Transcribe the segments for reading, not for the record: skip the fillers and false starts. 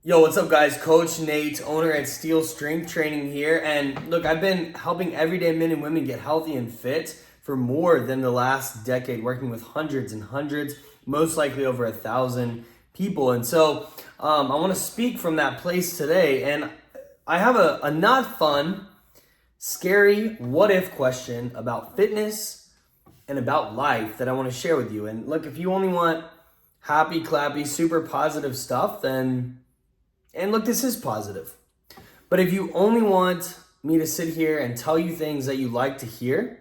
Yo, what's up, guys? Coach Nate, owner at Steel Strength Training here. And look, I've been helping everyday men and women get healthy and fit for more than the last decade, working with hundreds and hundreds, most likely over 1,000 people. And so I want to speak from that place today. And I have a not fun, scary what if question about fitness and about life that I want to share with you. And look, if you only want happy, clappy, super positive stuff, then and look, this is positive. But if you only want me to sit here and tell you things that you like to hear,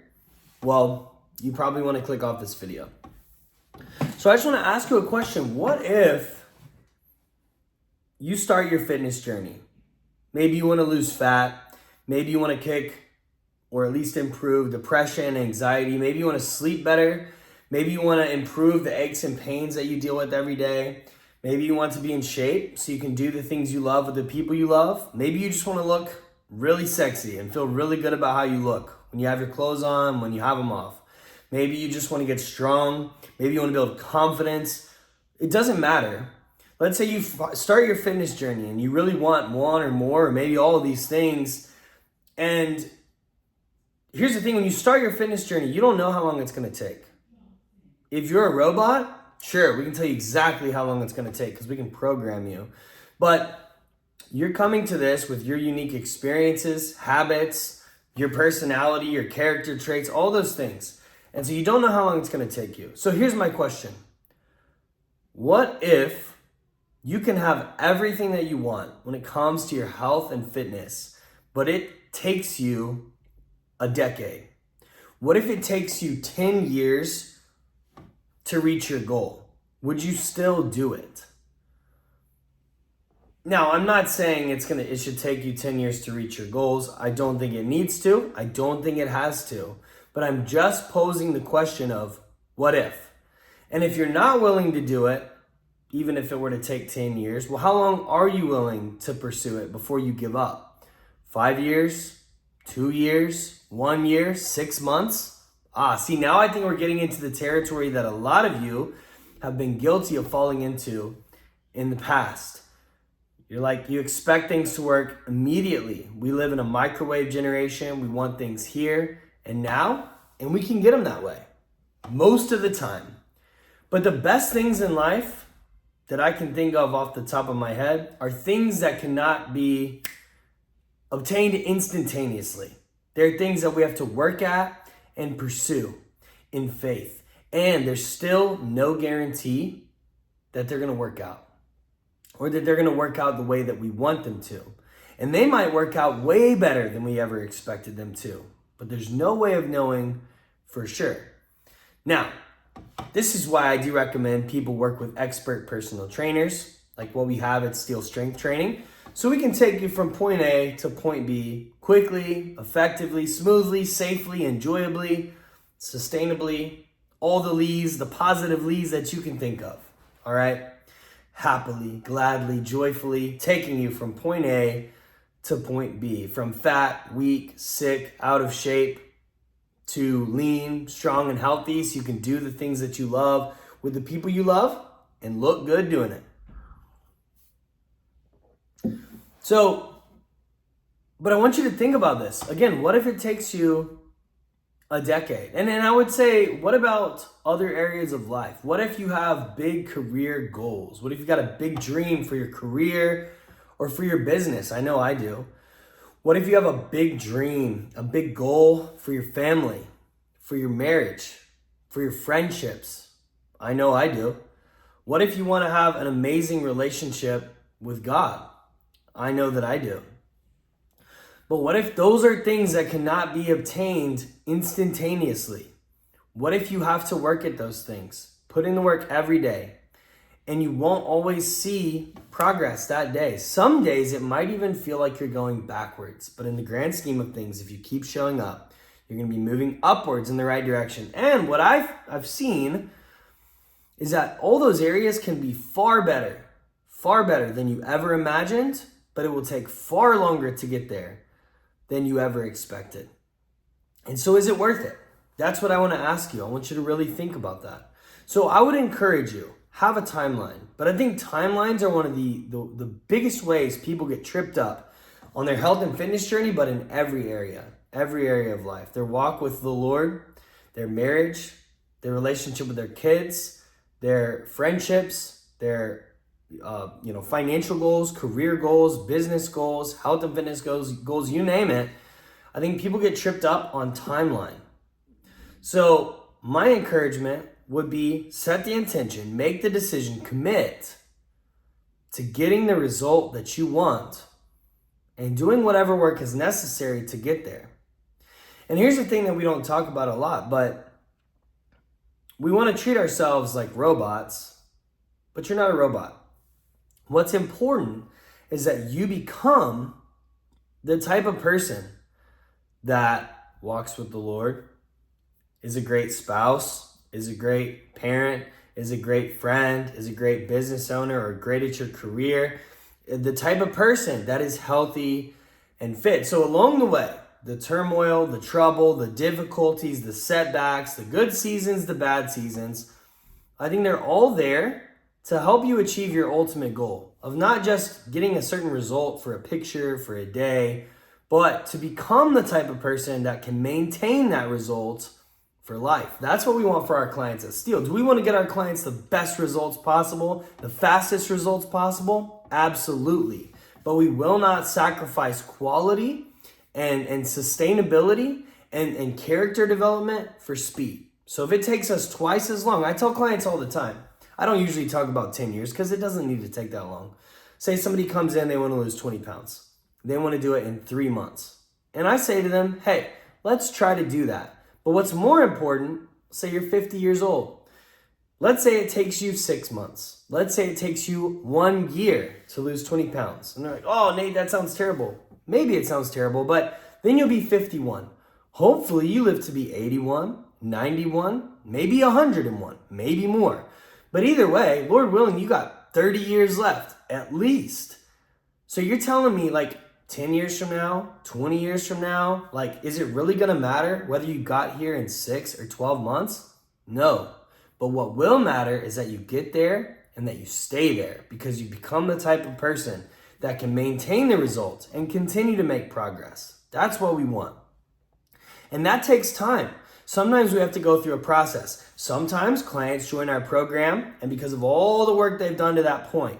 well, you probably want to click off this video. So I just want to ask you a question. What if you start your fitness journey? Maybe you want to lose fat. Maybe you want to kick or at least improve depression, anxiety. Maybe you want to sleep better. Maybe you want to improve the aches and pains that you deal with every day. Maybe you want to be in shape so you can do the things you love with the people you love. Maybe you just want to look really sexy and feel really good about how you look when you have your clothes on, when you have them off. Maybe you just want to get strong. Maybe you want to build confidence. It doesn't matter. Let's say you start your fitness journey and you really want one or more, or maybe all of these things. And here's the thing, when you start your fitness journey, you don't know how long it's going to take. If you're a robot, sure, we can tell you exactly how long it's going to take because we can program you. But you're coming to this with your unique experiences, habits, your personality, your character traits, all those things. And so you don't know how long it's going to take you. So here's my question. What if you can have everything that you want when it comes to your health and fitness, but it takes you a decade? What if it takes you 10 years to reach your goal? Would you still do it? Now, I'm not saying it should take you 10 years to reach your goals. I don't think it needs to. I don't think it has to. But I'm just posing the question of what if? And if you're not willing to do it, even if it were to take 10 years, well, how long are you willing to pursue it before you give up? 5 years? 2 years? 1 year? 6 months? See, now I think we're getting into the territory that a lot of you have been guilty of falling into in the past. You expect things to work immediately. We live in a microwave generation. We want things here and now, and we can get them that way most of the time. But the best things in life that I can think of off the top of my head are things that cannot be obtained instantaneously. They're things that we have to work at and pursue in faith. And there's still no guarantee that they're going to work out or that they're going to work out the way that we want them to. And they might work out way better than we ever expected them to, but there's no way of knowing for sure. Now, this is why I do recommend people work with expert personal trainers like what we have at Steel Strength Training, so we can take you from point A to point B quickly, effectively, smoothly, safely, enjoyably, sustainably, all the leads, the positive leads that you can think of, all right? Happily, gladly, joyfully, taking you from point A to point B, from fat, weak, sick, out of shape, to lean, strong, and healthy, so you can do the things that you love with the people you love and look good doing it. So, but I want you to think about this. Again, what if it takes you a decade? And I would say, what about other areas of life? What if you have big career goals? What if you got a big dream for your career or for your business? I know I do. What if you have a big dream, a big goal for your family, for your marriage, for your friendships? I know I do. What if you want to have an amazing relationship with God? I know that I do. But what if those are things that cannot be obtained instantaneously? What if you have to work at those things, put in the work every day, and you won't always see progress that day? Some days it might even feel like you're going backwards. But in the grand scheme of things, if you keep showing up, you're going to be moving upwards in the right direction. And what I've seen is that all those areas can be far better than you ever imagined, but it will take far longer to get there than you ever expected. And so is it worth it? That's what I want to ask you. I want you to really think about that. So I would encourage you, have a timeline. But I think timelines are one of the biggest ways people get tripped up on their health and fitness journey, but in every area of life. Their walk with the Lord, their marriage, their relationship with their kids, their friendships, their financial goals, career goals, business goals, health and fitness goals, you name it. I think people get tripped up on timeline. So my encouragement would be set the intention, make the decision, commit to getting the result that you want and doing whatever work is necessary to get there. And here's the thing that we don't talk about a lot, but we want to treat ourselves like robots, but you're not a robot. What's important is that you become the type of person that walks with the Lord, is a great spouse, is a great parent, is a great friend, is a great business owner, or great at your career. The type of person that is healthy and fit. So along the way, the turmoil, the trouble, the difficulties, the setbacks, the good seasons, the bad seasons, I think they're all there to help you achieve your ultimate goal of not just getting a certain result for a picture, for a day, but to become the type of person that can maintain that result for life. That's what we want for our clients at Steel. Do we want to get our clients the best results possible, the fastest results possible? Absolutely. But we will not sacrifice quality and sustainability and character development for speed. So if it takes us twice as long, I tell clients all the time, I don't usually talk about 10 years because it doesn't need to take that long. Say somebody comes in, they want to lose 20 pounds. They want to do it in 3 months. And I say to them, hey, let's try to do that. But what's more important, say you're 50 years old. Let's say it takes you 6 months. Let's say it takes you 1 year to lose 20 pounds. And they're like, oh, Nate, that sounds terrible. Maybe it sounds terrible, but then you'll be 51. Hopefully you live to be 81, 91, maybe 101, maybe more. But either way, Lord willing, you got 30 years left, at least. So you're telling me 10 years from now, 20 years from now, is it really gonna matter whether you got here in 6 or 12 months? No. But what will matter is that you get there and that you stay there because you become the type of person that can maintain the results and continue to make progress. That's what we want. And that takes time. Sometimes we have to go through a process. Sometimes clients join our program, and because of all the work they've done to that point,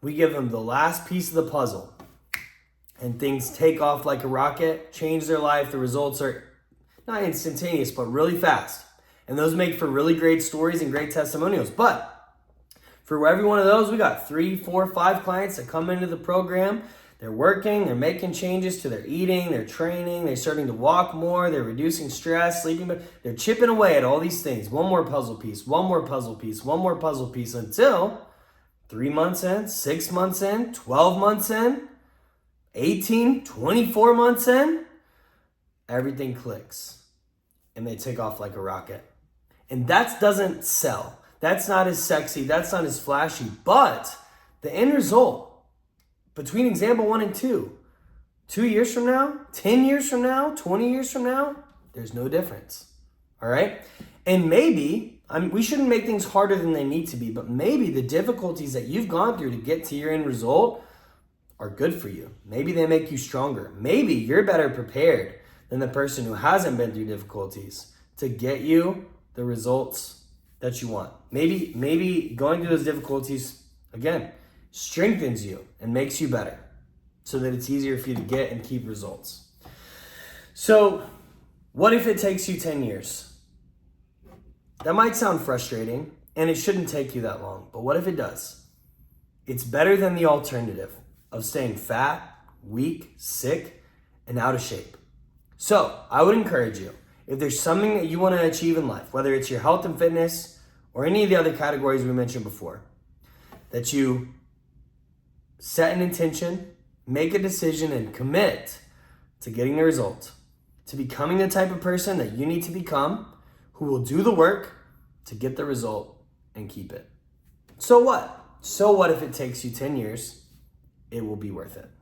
we give them the last piece of the puzzle. And things take off like a rocket, change their life. The results are not instantaneous, but really fast. And those make for really great stories and great testimonials. But for every one of those, we got 3, 4, 5 clients that come into the program. They're working, they're making changes to their eating, their training, they're starting to walk more, they're reducing stress, sleeping better. They're chipping away at all these things. One more puzzle piece, one more puzzle piece, one more puzzle piece until 3 months in, 6 months in, 12 months in, 18, 24 months in, everything clicks and they take off like a rocket. And that doesn't sell. That's not as sexy. That's not as flashy. But the end result between example 1 and 2, 2 years from now, 10 years from now, 20 years from now, there's no difference. All right. And maybe, we shouldn't make things harder than they need to be, but maybe the difficulties that you've gone through to get to your end result are good for you. Maybe they make you stronger. Maybe you're better prepared than the person who hasn't been through difficulties to get you the results that you want. Maybe going through those difficulties, again, strengthens you and makes you better so that it's easier for you to get and keep results. So what if it takes you 10 years? That might sound frustrating and it shouldn't take you that long, but what if it does? It's better than the alternative of staying fat, weak, sick, and out of shape. So I would encourage you, if there's something that you want to achieve in life, whether it's your health and fitness or any of the other categories we mentioned before, that you set an intention, make a decision, and commit to getting the result, to becoming the type of person that you need to become, who will do the work to get the result and keep it. So what? So what if it takes you 10 years? It will be worth it.